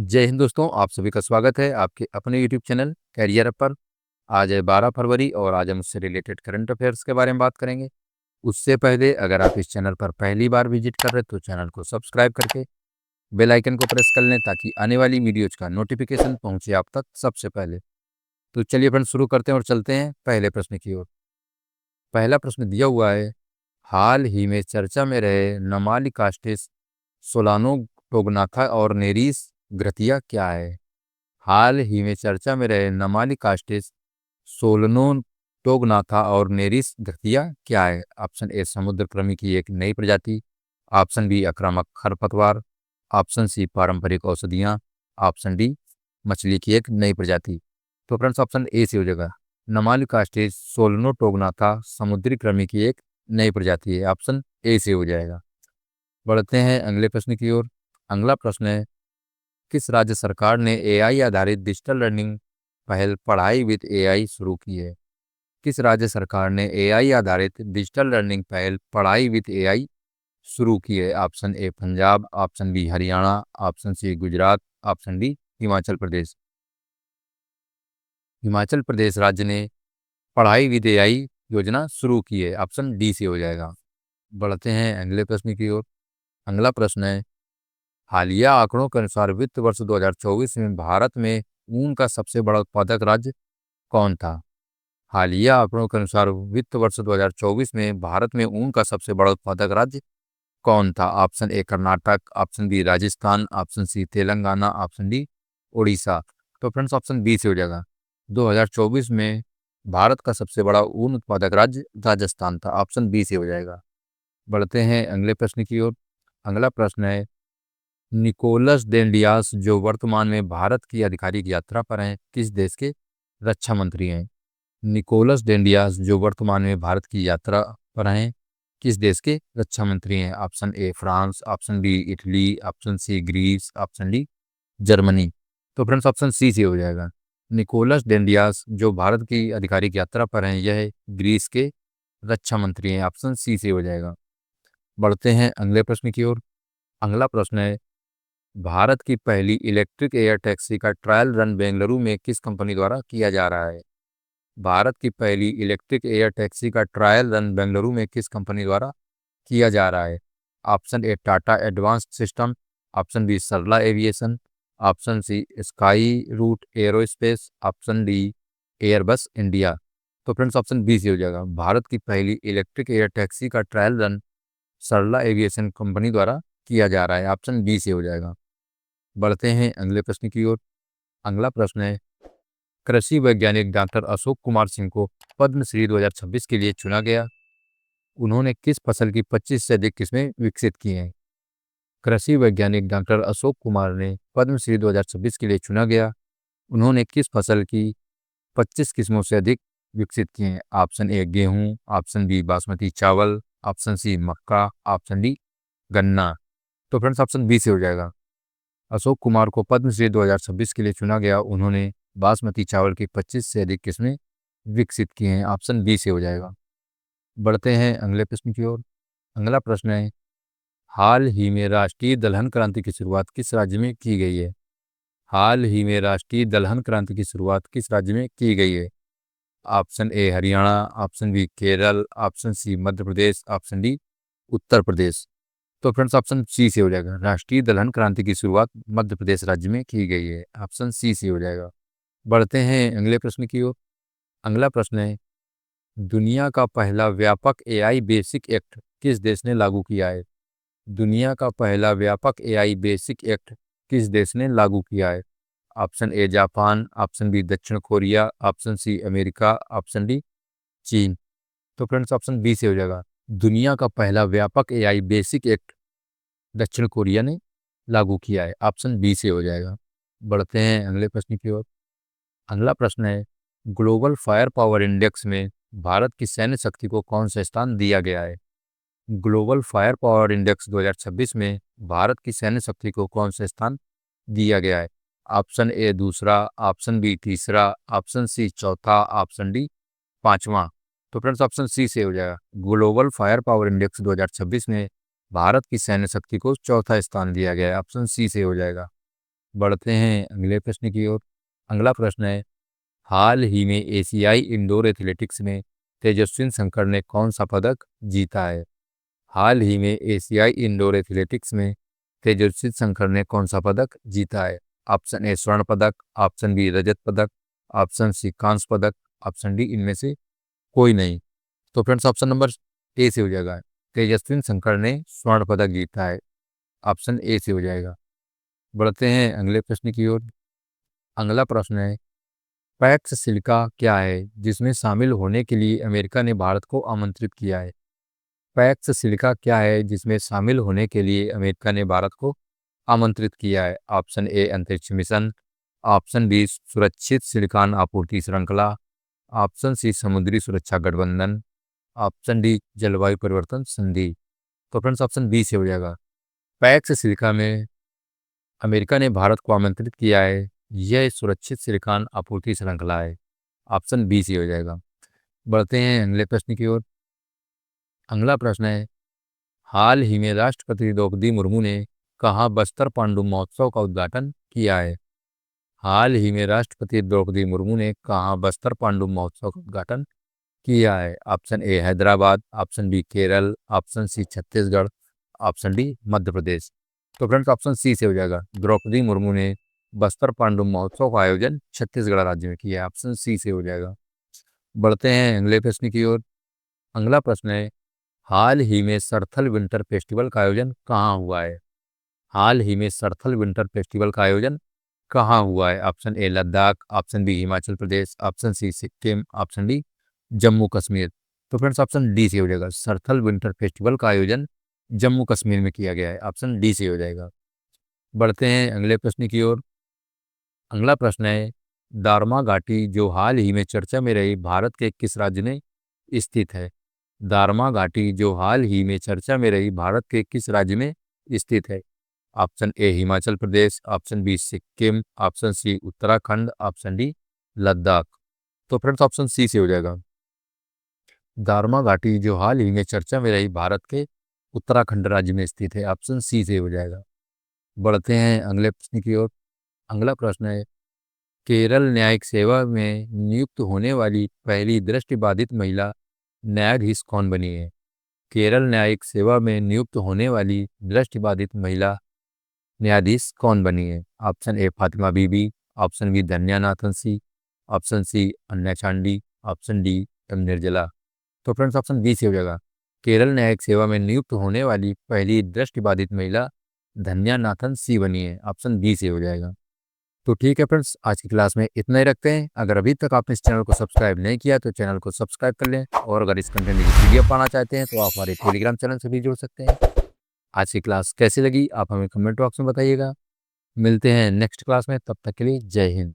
जय हिंद दोस्तों, आप सभी का स्वागत है आपके अपने यूट्यूब चैनल कैरियर अप पर। आज है 12 फरवरी और आज हम उससे रिलेटेड करंट अफेयर्स के बारे में बात करेंगे। उससे पहले अगर आप इस चैनल पर पहली बार विजिट कर रहे हैं तो चैनल को सब्सक्राइब करके बेल आइकन को प्रेस कर लें ताकि आने वाली वीडियोज का नोटिफिकेशन पहुंचे आप तक सबसे पहले। तो चलिए फ्रेंड्स, शुरू करते हैं और चलते हैं पहले प्रश्न की ओर। पहला प्रश्न दिया हुआ है, हाल ही में चर्चा में रहे नमाली कास्टिस सोलानो टोगनाथा और नेरीस ग्रथिया क्या है? हाल ही में चर्चा में रहे नमाली कास्टिस सोलनो टोगनाथा और नेरिस घथिया क्या है? ऑप्शन ए समुद्र कृमि की एक नई प्रजाति, ऑप्शन बी आक्रामक खरपतवार, ऑप्शन सी पारंपरिक औषधियाँ, ऑप्शन डी मछली की एक नई प्रजाति। तो फ्रेंड्स ऑप्शन ए से हो जाएगा, नमाली कास्टिस सोलनो टोगनाथा समुद्री कृमि की एक नई प्रजाति है, ऑप्शन ए से हो जाएगा। बढ़ते हैं अगले प्रश्न की ओर। अगला प्रश्न है, किस राज्य सरकार ने एआई आधारित डिजिटल लर्निंग पहल पढ़ाई विद एआई शुरू की है? किस राज्य सरकार ने एआई आधारित डिजिटल लर्निंग पहल पढ़ाई विद एआई शुरू की है? Option A Punjab, option B Haryana, option C Gujarat, option D Himachal Pradesh. Himachal Pradesh राज्य ने पढ़ाई विद एआई योजना शुरू की है, ऑप्शन डी से हो जाएगा। बढ़ते हैं अगले प्रश्न की ओर। अगला प्रश्न है, हालिया आंकड़ों के अनुसार वित्त वर्ष 2024 में भारत में ऊन का सबसे बड़ा उत्पादक राज्य कौन था? हालिया आंकड़ों के अनुसार वित्त वर्ष 2024 में भारत में ऊन का सबसे बड़ा उत्पादक राज्य कौन था? Option A Karnataka, option B Rajasthan, option C Telangana, option D Orissa. तो फ्रेंड्स ऑप्शन बी से हो जाएगा, 2024 में भारत का सबसे बड़ा ऊन उत्पादक राज्य राजस्थान था, ऑप्शन बी से हो जाएगा। बढ़ते हैं अगले प्रश्न की ओर। अगला प्रश्न है, निकोलस डेंडियास जो वर्तमान में भारत की आधिकारिक यात्रा पर हैं किस देश के रक्षा मंत्री हैं? निकोलस डेंडियास जो वर्तमान में भारत की यात्रा पर हैं किस देश के रक्षा मंत्री हैं? Option A France, option B Italy, option C Greece, option D Germany. तो फ्रेंड्स ऑप्शन सी से हो जाएगा, निकोलस डेंडियास जो भारत की आधिकारिक यात्रा पर हैं यह ग्रीस के रक्षा मंत्री हैं, ऑप्शन सी से हो जाएगा। बढ़ते हैं अगले प्रश्न की ओर। अगला प्रश्न है, भारत की पहली इलेक्ट्रिक एयर टैक्सी का ट्रायल रन बेंगलुरु में किस कंपनी द्वारा किया जा रहा है? भारत की पहली इलेक्ट्रिक एयर टैक्सी का ट्रायल रन बेंगलुरु में किस कंपनी द्वारा किया जा रहा है? Option A Tata advanced system, option B Sarla aviation, option C Skyroot aerospace, option D Airbus India. तो फ्रेंड्स ऑप्शन बी से हो जाएगा, भारत की पहली इलेक्ट्रिक एयर टैक्सी का trial run Sarla aviation company द्वारा किया जा रहा है, ऑप्शन बी से हो जाएगा। बढ़ते हैं अगले प्रश्न की ओर। अगला प्रश्न है, कृषि वैज्ञानिक डॉक्टर अशोक कुमार सिंह को पद्मश्री 2026 के लिए चुना गया। उन्होंने किस फसल की 25 से अधिक किस्में विकसित की हैं? कृषि वैज्ञानिक डॉक्टर अशोक कुमार ने पद्मश्री 2026 के लिए चुना गया। उन्होंने किस फसल की 25 किस्मों से अधिक विकसित किए हैं? ऑप्शन ए गेहूं, ऑप्शन बी बासमती चावल, ऑप्शन सी मक्का, ऑप्शन डी गन्ना। तो फ्रेंड्स ऑप्शन बी से हो जाएगा, अशोक कुमार को पद्मश्री 2026 के लिए चुना गया। उन्होंने बासमती चावल की 25 से अधिक किस्में विकसित की हैं, ऑप्शन बी से हो जाएगा। बढ़ते हैं अगले प्रश्न की ओर। अगला प्रश्न है, हाल ही में राष्ट्रीय दलहन क्रांति की शुरुआत किस राज्य में की गई है? हाल ही में राष्ट्रीय दलहन क्रांति की शुरुआत किस राज्य में की गई है? Option A Haryana, option B Kerala, option C Madhya Pradesh, option D Uttar Pradesh. तो फ्रेंड्स ऑप्शन सी से हो जाएगा, राष्ट्रीय दलहन क्रांति की शुरुआत मध्य प्रदेश राज्य में की गई है, ऑप्शन सी से हो जाएगा। बढ़ते हैं अगले प्रश्न की ओर। अगला प्रश्न है, दुनिया का पहला व्यापक एआई बेसिक एक्ट किस देश ने लागू किया है? दुनिया का पहला व्यापक एआई बेसिक एक्ट किस देश ने लागू किया है? Option A Japan, option B दक्षिण Korea, option C America, option D चीन। तो फ्रेंड्स ऑप्शन बी से हो जाएगा, दुनिया का पहला व्यापक एआई बेसिक एक्ट दक्षिण कोरिया ने लागू किया है, ऑप्शन बी से हो जाएगा। बढ़ते हैं अगले प्रश्न की ओर। अगला प्रश्न है, ग्लोबल फायर पावर इंडेक्स में भारत की सैन्य शक्ति को कौन सा स्थान दिया गया है? ग्लोबल फायर पावर इंडेक्स 2026 में भारत की सैन्य शक्ति को कौन सा स्थान दिया गया है? ऑप्शन ए दूसरा, ऑप्शन बी तीसरा, ऑप्शन सी चौथा, ऑप्शन डी पांचवा। तो फ्रेंड्स ऑप्शन सी से हो जाएगा, ग्लोबल फायर पावर इंडेक्स 2026 में भारत की सैन्य शक्ति को चौथा स्थान दिया गया है, ऑप्शन सी से हो जाएगा। बढ़ते हैं अगले प्रश्न की ओर। अगला प्रश्न है, हाल ही में एशियाई इंडोर एथलेटिक्स में तेजस्विन शंकर ने कौन सा पदक जीता है? हाल ही में एशियाई इंडोर एथलेटिक्स में तेजस्वी शंकर ने कौन सा पदक जीता है? ऑप्शन ए स्वर्ण पदक, ऑप्शन बी रजत पदक, ऑप्शन सी कांस्य पदक, ऑप्शन डी इनमें से कोई नहीं। तो फ्रेंड्स ऑप्शन नंबर ए से हो जाएगा, तेजस्वी शंकर ने स्वर्ण पदक जीता है। ऑप्शन ए से हो जाएगा। बढ़ते हैं अगले प्रश्न की ओर। अगला प्रश्न है, पैक्स सिलिका क्या है जिसमें शामिल होने के लिए अमेरिका ने भारत को आमंत्रित किया है? पैक्स सिलिका क्या है जिसमें शामिल होने के लिए अमेरिका ने भारत को आमंत्रित किया है? ऑप्शन ए अंतरिक्ष मिशन, ऑप्शन बी सुरक्षित सिलिकॉन आपूर्ति श्रृंखला, ऑप्शन सी समुद्री सुरक्षा गठबंधन, ऑप्शन डी जलवायु परिवर्तन संधि। तो फ्रेंड्स ऑप्शन बी से हो जाएगा। पैक्स सिलिका में अमेरिका ने भारत को आमंत्रित किया है, यह सुरक्षित सिलिकॉन आपूर्ति श्रृंखला है। ऑप्शन बी से हो जाएगा। बढ़ते हैं अगले प्रश्न की ओर। अगला प्रश्न है, हाल ही में राष्ट्रपति द्रौपदी मुर्मू ने कहाँ बस्तर पांडु महोत्सव का उद्घाटन किया है? हाल ही में राष्ट्रपति द्रौपदी मुर्मू ने कहाँ बस्तर पांडु महोत्सव का उद्घाटन किया है? Option A Hyderabad, option B Kerala, option C Chhattisgarh, option D Madhya Pradesh. तो फ्रेंड्स ऑप्शन सी से हो जाएगा। द्रौपदी मुर्मू ने बस्तर पांडु महोत्सव का आयोजन छत्तीसगढ़ राज्य में किया है। ऑप्शन सी से हो जाएगा। बढ़ते हैं अगले प्रश्न की ओर। अगला प्रश्न है, हाल ही में सरथल विंटर फेस्टिवल का आयोजन कहाँ हुआ है? हाल ही में सरथल विंटर फेस्टिवल का आयोजन कहाँ हुआ है? Option A Ladakh, option B Himachal Pradesh, option C Sikkim, option D Jammu Kashmir. तो फ्रेंड्स ऑप्शन डी से हो जाएगा। सरथल विंटर फेस्टिवल का आयोजन जम्मू कश्मीर में किया गया है। ऑप्शन डी से हो जाएगा। बढ़ते हैं अगले प्रश्न की ओर। अगला प्रश्न है, दारमा घाटी जो हाल ही में चर्चा में रही भारत के किस राज्य में स्थित है? दारमा घाटी जो हाल ही में चर्चा में रही भारत के किस राज्य में स्थित है? Option A Himachal Pradesh, option B Sikkim, option C Uttarakhand, option D Ladakh. तो फ्रेंड्स ऑप्शन सी से हो जाएगा। दारमा घाटी जो हाल ही में चर्चा में रही भारत के उत्तराखंड राज्य में स्थित है। ऑप्शन सी से हो जाएगा। बढ़ते हैं अगले प्रश्न की ओर। अगला प्रश्न है, केरल न्यायिक सेवा में नियुक्त होने वाली पहली दृष्टिबाधित महिला न्यायाधीश कौन बनी है? केरल न्यायिक सेवा में नियुक्त होने वाली दृष्टिबाधित महिला न्यायाधीश कौन बनी है? Option A Fatima Beevi, option B Dhanya Nathan C, option C Anna Chandy, option D M Nirjala. तो फ्रेंड्स ऑप्शन बी से हो जाएगा। केरल न्यायिक सेवा में नियुक्त होने वाली पहली दृष्टिबाधित महिला धन्या नाथन सी बनी है। ऑप्शन बी से हो जाएगा। तो ठीक है फ्रेंड्स, आज की क्लास में इतना ही रखते हैं। अगर अभी तक आपने इस चैनल को सब्सक्राइब नहीं किया तो चैनल को सब्सक्राइब कर लें, और अगर इस कंटेंट की वीडियो पाना चाहते हैं तो आप हमारे टेलीग्राम चैनल से भी जुड़ सकते हैं। आज की क्लास कैसी लगी आप हमें कमेंट बॉक्स में बताइएगा। मिलते हैं नेक्स्ट क्लास में, तब तक के लिए जय हिंद।